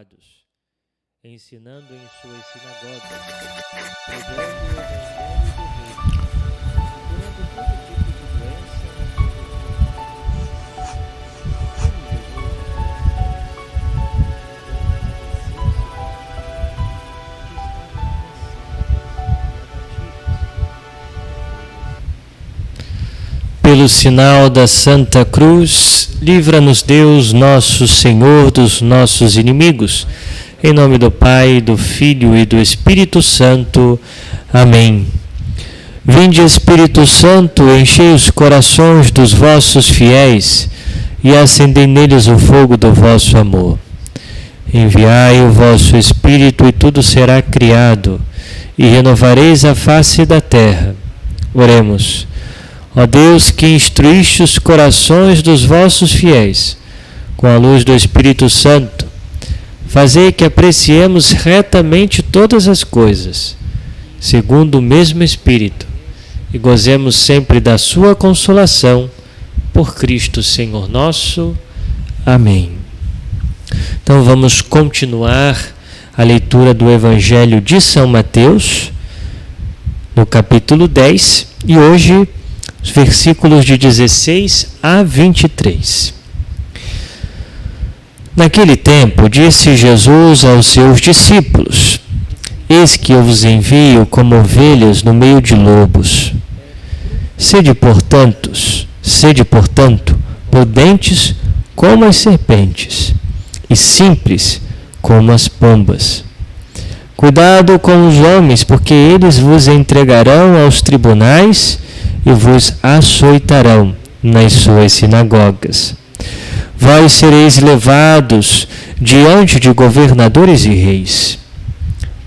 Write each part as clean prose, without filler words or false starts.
preocupados, ensinando em suas sinagogas, pregando o evangelho do reino, curando todo tipo de doença e pelo sinal da Santa Cruz, livra-nos Deus, nosso Senhor, dos nossos inimigos. Em nome do Pai, do Filho e do Espírito Santo. Amém. Vinde, Espírito Santo, enchei os corações dos vossos fiéis e acendei neles o fogo do vosso amor. Enviai o vosso Espírito e tudo será criado, e renovareis a face da terra. Oremos. Ó Deus, que instruíste os corações dos vossos fiéis, com a luz do Espírito Santo, fazei que apreciemos retamente todas as coisas, segundo o mesmo Espírito, e gozemos sempre da sua consolação, por Cristo Senhor nosso. Amém. Então vamos continuar a leitura do Evangelho de São Mateus, no capítulo 10, e hoje os versículos de 16 a 23. Naquele tempo, disse Jesus aos seus discípulos: Eis que eu vos envio como ovelhas no meio de lobos. Sede, portanto, prudentes como as serpentes e simples como as pombas. Cuidado com os homens, porque eles vos entregarão aos tribunais e vos açoitarão nas suas sinagogas. Vós sereis levados diante de governadores e reis,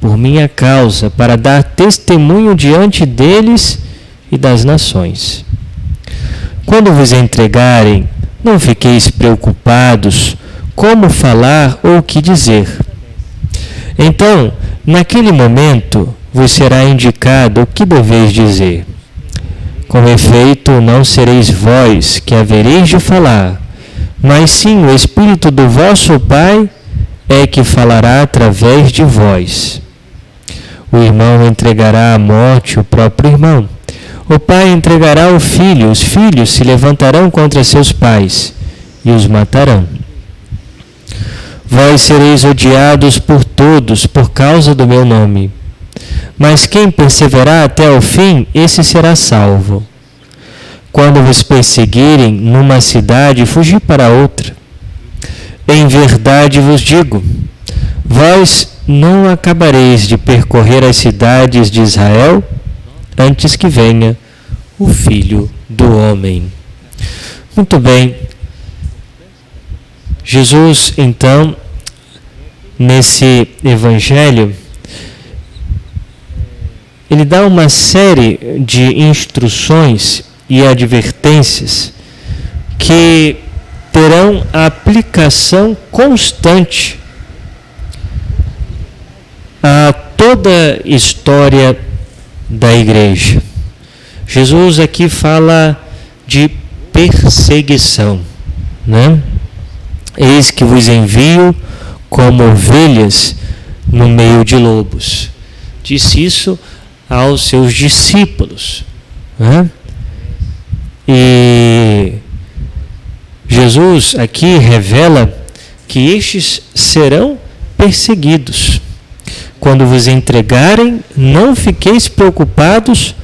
por minha causa, para dar testemunho diante deles e das nações. Quando vos entregarem, não fiqueis preocupados como falar ou o que dizer. Então, naquele momento, vos será indicado o que deveis dizer. Com efeito, não sereis vós que havereis de falar, mas sim o Espírito do vosso Pai é que falará através de vós. O irmão entregará à morte o próprio irmão. O pai entregará o filho. Os filhos se levantarão contra seus pais e os matarão. Vós sereis odiados por todos por causa do meu nome. Mas quem perseverar até o fim, esse será salvo. Quando vos perseguirem numa cidade, fugi para outra. Em verdade vos digo, vós não acabareis de percorrer as cidades de Israel antes que venha o Filho do Homem. Muito bem. Jesus, então, nesse Evangelho, ele dá uma série de instruções e advertências que terão aplicação constante a toda a história da igreja. Jesus aqui fala de perseguição, né? Eis que vos envio como ovelhas no meio de lobos. Disse isso aos seus discípulos, né? E Jesus aqui revela que estes serão perseguidos. Quando vos entregarem, não fiqueis preocupados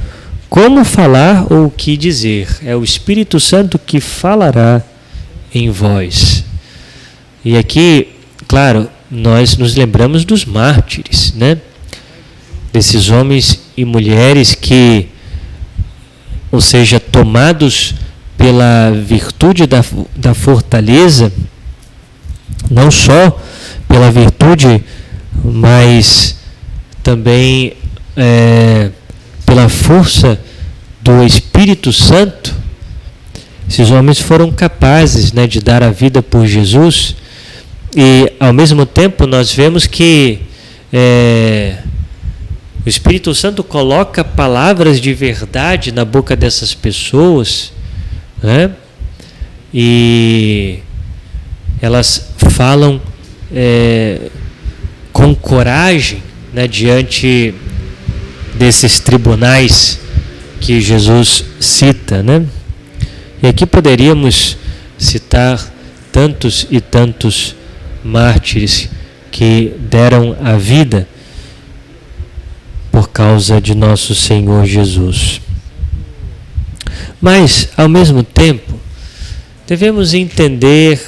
como falar ou o que dizer. É o Espírito Santo que falará em vós. E aqui, claro, nós nos lembramos dos mártires, né? Desses homens e mulheres que, ou seja, tomados pela virtude da fortaleza, não só pela virtude, mas também pela força do Espírito Santo, esses homens foram capazes, né, de dar a vida por Jesus. E ao mesmo tempo nós vemos que o Espírito Santo coloca palavras de verdade na boca dessas pessoas, né? E elas falam com coragem, né, diante desses tribunais que Jesus cita, né? E aqui poderíamos citar tantos e tantos mártires que deram a vida por causa de nosso Senhor Jesus. Mas, ao mesmo tempo, devemos entender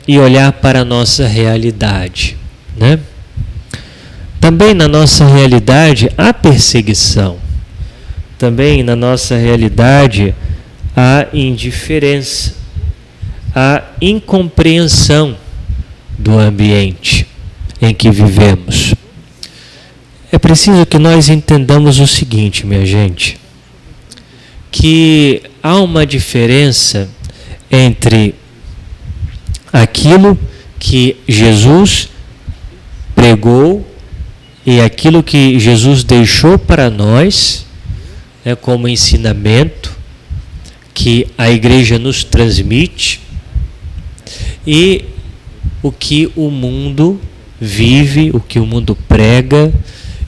e olhar para a nossa realidade, né? Também na nossa realidade há perseguição. Também na nossa realidade há indiferença, há incompreensão do ambiente em que vivemos. É preciso que nós entendamos o seguinte, minha gente, que há uma diferença entre aquilo que Jesus pregou e aquilo que Jesus deixou para nós, né, como ensinamento que a igreja nos transmite, e o que o mundo vive, o que o mundo prega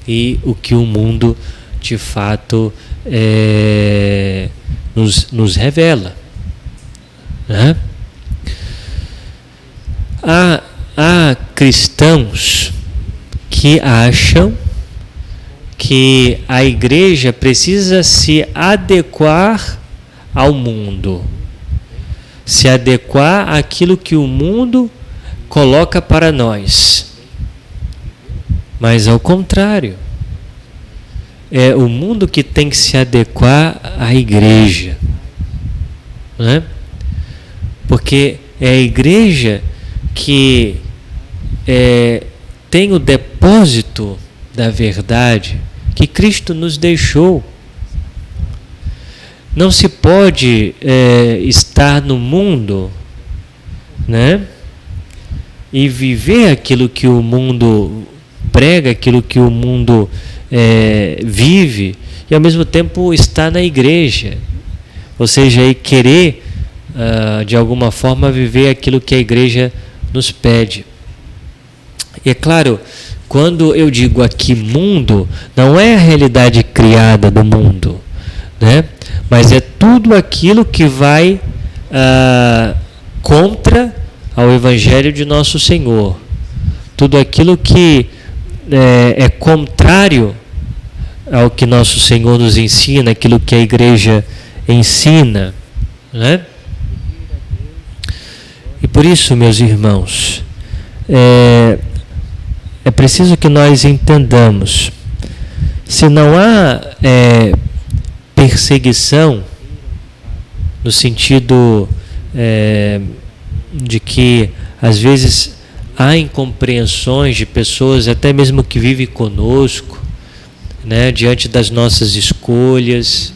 e o que o mundo de fato nos revela, né? Há cristãos que acham que a igreja precisa se adequar ao mundo, se adequar àquilo que o mundo coloca para nós. Mas ao contrário, é o mundo que tem que se adequar à igreja, né? Porque é a igreja que tem o depósito da verdade que Cristo nos deixou. Não se pode estar no mundo, né, e viver aquilo que o mundo prega, aquilo que o mundo vive, e ao mesmo tempo estar na igreja. Ou seja, e querer de alguma forma viver aquilo que a igreja nos pede. E é claro, quando eu digo aqui mundo, não é a realidade criada do mundo, né? Mas é tudo aquilo que vai contra ao Evangelho de nosso Senhor. Tudo aquilo que é contrário ao que nosso Senhor nos ensina, aquilo que a igreja ensina, né? E por isso, meus irmãos, é preciso que nós entendamos, se não há perseguição, no sentido de que às vezes há incompreensões de pessoas, até mesmo que vivem conosco, né, diante das nossas escolhas,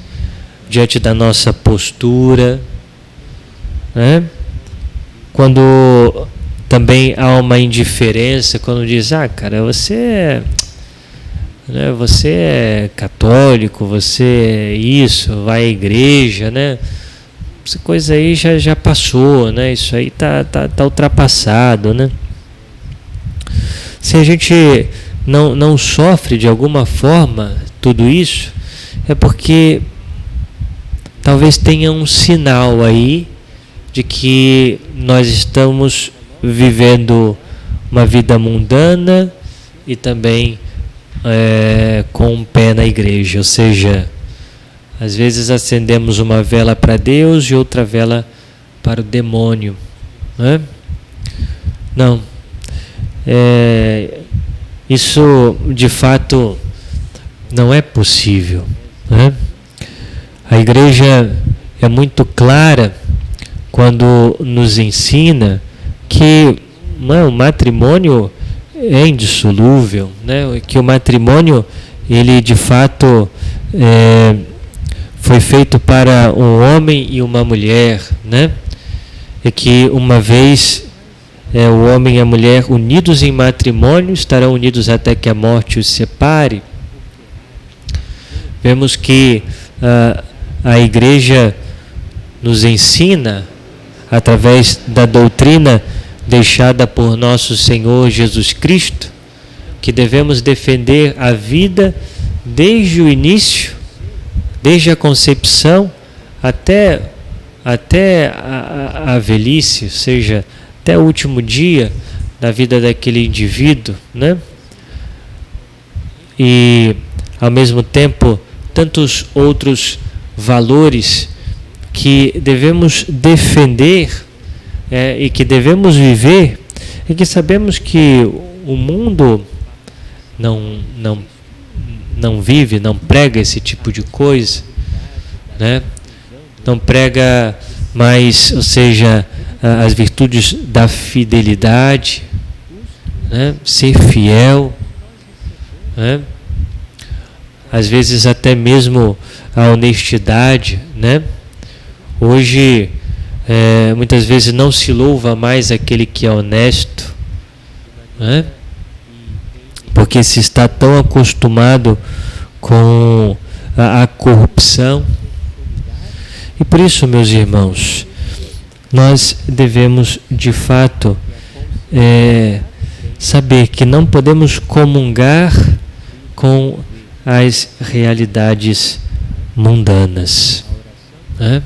diante da nossa postura, né? Quando também há uma indiferença, quando diz, cara, você é católico, você é isso, vai à igreja, né? Essa coisa aí já passou, né? Isso aí tá ultrapassado, né? Se a gente não sofre de alguma forma tudo isso, é porque talvez tenha um sinal aí de que nós estamos vivendo uma vida mundana e também com um pé na igreja. Ou seja, às vezes acendemos uma vela para Deus e outra vela para o demônio, né? Não. Isso de fato não é possível, né? A igreja é muito clara quando nos ensina que o matrimônio é indissolúvel, né? Que o matrimônio, ele de fato foi feito para um homem e uma mulher, né? E que uma vez o homem e a mulher unidos em matrimônio estarão unidos até que a morte os separe. Vemos que a igreja nos ensina, através da doutrina deixada por nosso Senhor Jesus Cristo, que devemos defender a vida desde o início, desde a concepção até a velhice, ou seja, até o último dia da vida daquele indivíduo, né? E, ao mesmo tempo, tantos outros valores que devemos defender e que devemos viver, e que sabemos que o mundo não vive, não prega esse tipo de coisa, né? Não prega mais, ou seja, as virtudes da fidelidade, né? Ser fiel, né? Às vezes até mesmo a honestidade, né? Hoje, muitas vezes não se louva mais aquele que é honesto, né? Porque se está tão acostumado com a corrupção. E por isso, meus irmãos, nós devemos de fato saber que não podemos comungar com as realidades mundanas, né?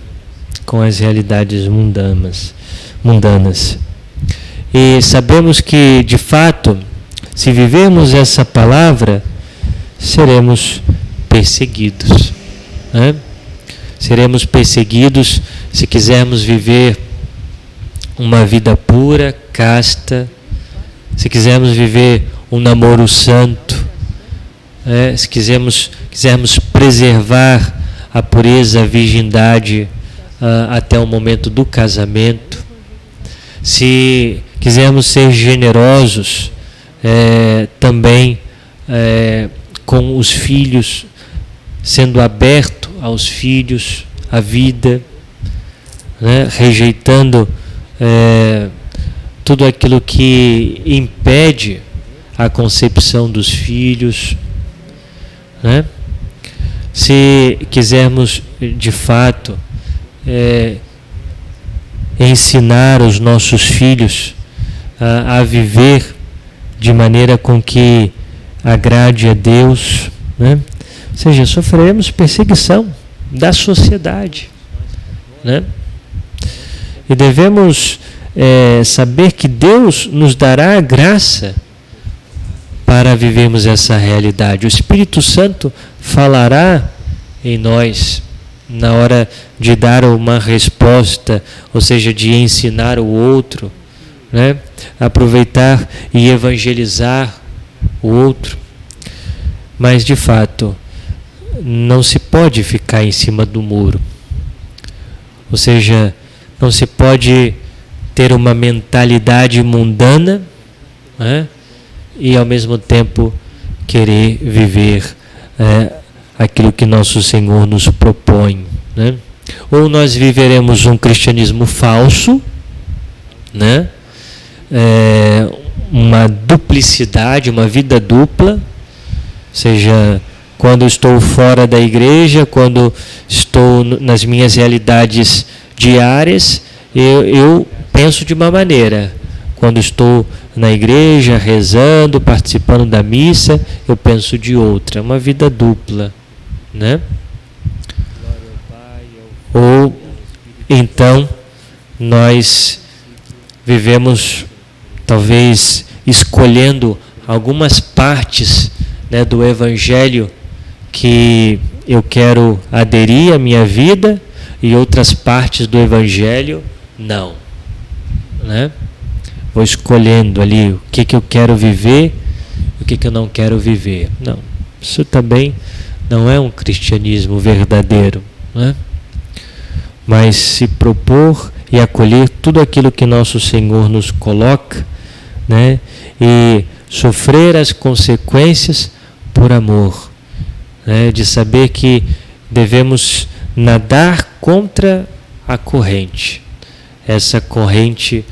Com as realidades mundanas. E sabemos que, de fato, se vivermos essa palavra, seremos perseguidos, né? Seremos perseguidos se quisermos viver uma vida pura, casta, se quisermos viver um namoro santo, se quisermos preservar a pureza, a virgindade até o momento do casamento, se quisermos ser generosos também com os filhos, sendo aberto aos filhos, a vida, né? Rejeitando tudo aquilo que impede a concepção dos filhos, né? Se quisermos de fato ensinar os nossos filhos a viver de maneira com que agrade a Deus, né? Ou seja, sofreremos perseguição da sociedade, né? E devemos saber que Deus nos dará a graça para vivermos essa realidade. O Espírito Santo falará em nós na hora de dar uma resposta, ou seja, de ensinar o outro, né? Aproveitar e evangelizar o outro. Mas, de fato, não se pode ficar em cima do muro. Ou seja, não se pode ter uma mentalidade mundana, né? E ao mesmo tempo querer viver aquilo que nosso Senhor nos propõe, né? Ou nós viveremos um cristianismo falso, né? Uma duplicidade, uma vida dupla, ou seja, quando estou fora da igreja, quando estou nas minhas realidades diárias, eu penso de uma maneira. Quando estou na igreja, rezando, participando da missa, eu penso de outra. Uma vida dupla, né? Ou então nós vivemos talvez escolhendo algumas partes, né, do Evangelho que eu quero aderir à minha vida e outras partes do Evangelho não, né? Vou escolhendo ali o que eu quero viver e o que eu não quero viver. Não, isso também não é um cristianismo verdadeiro, né? Mas se propor e acolher tudo aquilo que nosso Senhor nos coloca, né? E sofrer as consequências por amor, né? De saber que devemos nadar contra a corrente, essa corrente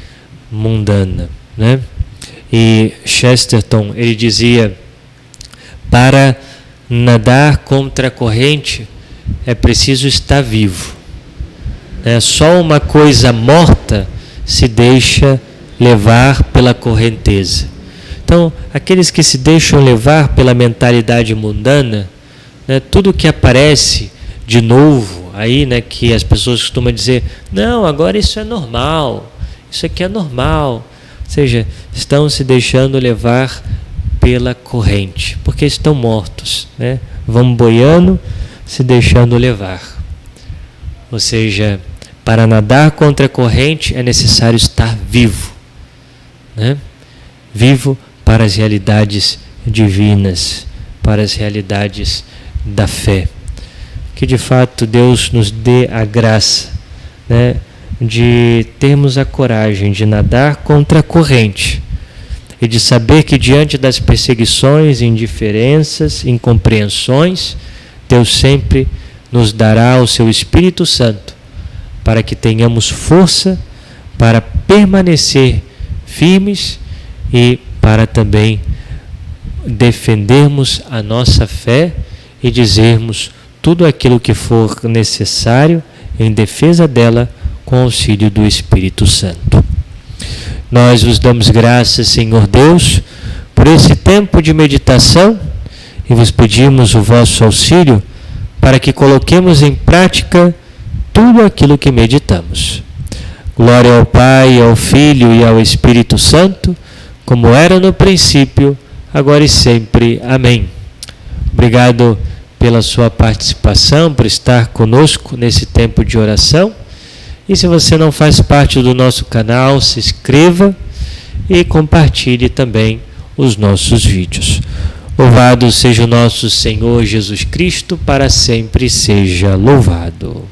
mundana, né? E Chesterton, ele dizia: para nadar contra a corrente é preciso estar vivo, né? Só uma coisa morta se deixa levar pela correnteza. Então, aqueles que se deixam levar pela mentalidade mundana, né, tudo que aparece de novo, aí, né, que as pessoas costumam dizer, não, agora isso é normal, isso aqui é normal. Ou seja, estão se deixando levar pela corrente, porque estão mortos, né? Vão boiando, se deixando levar. Ou seja, para nadar contra a corrente é necessário estar vivo, né? Vivo para as realidades divinas, para as realidades da fé. Que de fato Deus nos dê a graça, né, de termos a coragem de nadar contra a corrente e de saber que diante das perseguições, indiferenças, incompreensões, Deus sempre nos dará o seu Espírito Santo para que tenhamos força para permanecer firmes e para também defendermos a nossa fé e dizermos tudo aquilo que for necessário em defesa dela com auxílio do Espírito Santo. Nós vos damos graças, Senhor Deus, por esse tempo de meditação e vos pedimos o vosso auxílio para que coloquemos em prática tudo aquilo que meditamos. Glória ao Pai, ao Filho e ao Espírito Santo, como era no princípio, agora e sempre. Amém. Obrigado pela sua participação, por estar conosco nesse tempo de oração. E se você não faz parte do nosso canal, se inscreva e compartilhe também os nossos vídeos. Louvado seja o nosso Senhor Jesus Cristo, para sempre seja louvado.